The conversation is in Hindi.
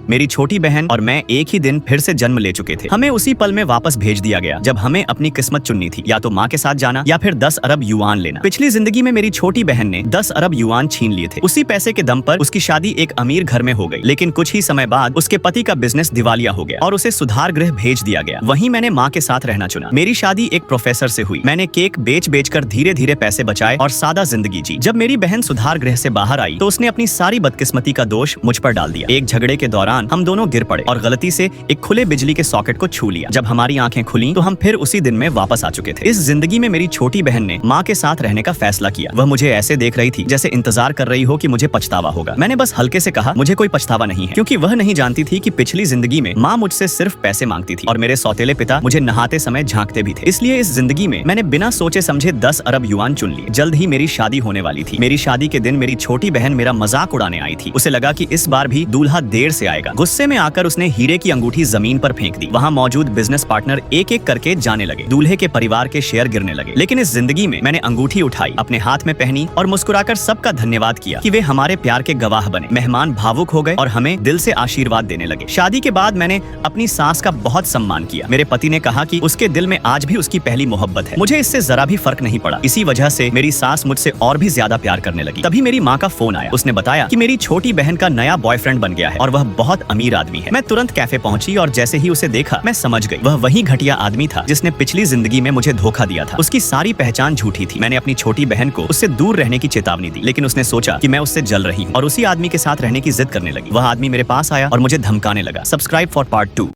मेरी छोटी बहन और मैं एक ही दिन फिर से जन्म ले चुके थे। हमें उसी पल में वापस भेज दिया गया जब हमें अपनी किस्मत चुननी थी, या तो माँ के साथ जाना या फिर 10 अरब युआन लेना। पिछली जिंदगी में मेरी छोटी बहन ने 10 अरब युआन छीन लिए थे। उसी पैसे के दम पर उसकी शादी एक अमीर घर में हो गई, लेकिन कुछ ही समय बाद उसके पति का बिजनेस दिवालिया हो गया और उसे सुधार गृह भेज दिया गया। वहीं मैंने माँ के साथ रहना चुना। मेरी शादी एक प्रोफेसर से हुई। मैंने केक बेच कर धीरे धीरे पैसे बचाए और सादा जिंदगी जी। जब मेरी बहन सुधार गृह से बाहर आई तो उसने अपनी सारी बदकिस्मती का दोष मुझ पर डाल दिया। एक झगड़े के दौरान हम दोनों गिर पड़े और गलती से एक खुले बिजली के सॉकेट को छू लिया। जब हमारी आंखें खुली तो हम फिर उसी दिन में वापस आ चुके थे। इस जिंदगी में मेरी छोटी बहन ने माँ के साथ रहने का फैसला किया। वह मुझे ऐसे देख रही थी जैसे इंतजार कर रही हो कि मुझे पछतावा होगा। मैंने बस हल्के से कहा मुझे कोई पछतावा नहीं है, क्योंकि वह नहीं जानती थी कि पिछली जिंदगी में माँ मुझसे सिर्फ पैसे मांगती थी और मेरे सौतेले पिता मुझे नहाते समय झांकते भी थे। इसलिए इस जिंदगी में मैंने बिना सोचे समझे 10 अरब युआन चुन लिए। जल्द ही मेरी शादी होने वाली थी। मेरी शादी के दिन मेरी छोटी बहन मेरा मजाक उड़ाने आई थी। उसे लगा कि इस बार भी दूल्हा देर से आएगा। गुस्से में आकर उसने हीरे की अंगूठी जमीन पर फेंक दी। वहाँ मौजूद बिजनेस पार्टनर एक एक करके जाने लगे। दूल्हे के परिवार के शेयर गिरने लगे। लेकिन इस जिंदगी में मैंने अंगूठी उठाई, अपने हाथ में पहनी और मुस्कुराकर सबका धन्यवाद किया कि वे हमारे प्यार के गवाह बने। मेहमान भावुक हो गए और हमें दिल से आशीर्वाद देने लगे। शादी के बाद मैंने अपनी सास का बहुत सम्मान किया। मेरे पति ने कहा कि उसके दिल में आज भी उसकी पहली मोहब्बत है। मुझे इससे जरा भी फर्क नहीं पड़ा। इसी वजह से मेरी सास मुझसे और भी ज्यादा प्यार करने लगी। तभी मेरी माँ का फोन आया। उसने बताया कि मेरी छोटी बहन का नया बॉयफ्रेंड बन गया है और वह बहुत अमीर आदमी है। मैं तुरंत कैफे पहुंची और जैसे ही उसे देखा मैं समझ गई वह वही घटिया आदमी था जिसने पिछली जिंदगी में मुझे धोखा दिया था। उसकी सारी पहचान झूठी थी। मैंने अपनी छोटी बहन को उससे दूर रहने की चेतावनी दी, लेकिन उसने सोचा कि मैं उससे जल रही हूँ और उसी आदमी के साथ रहने की जिद करने लगी। वह आदमी मेरे पास आया और मुझे धमकाने लगा। Subscribe for part 2।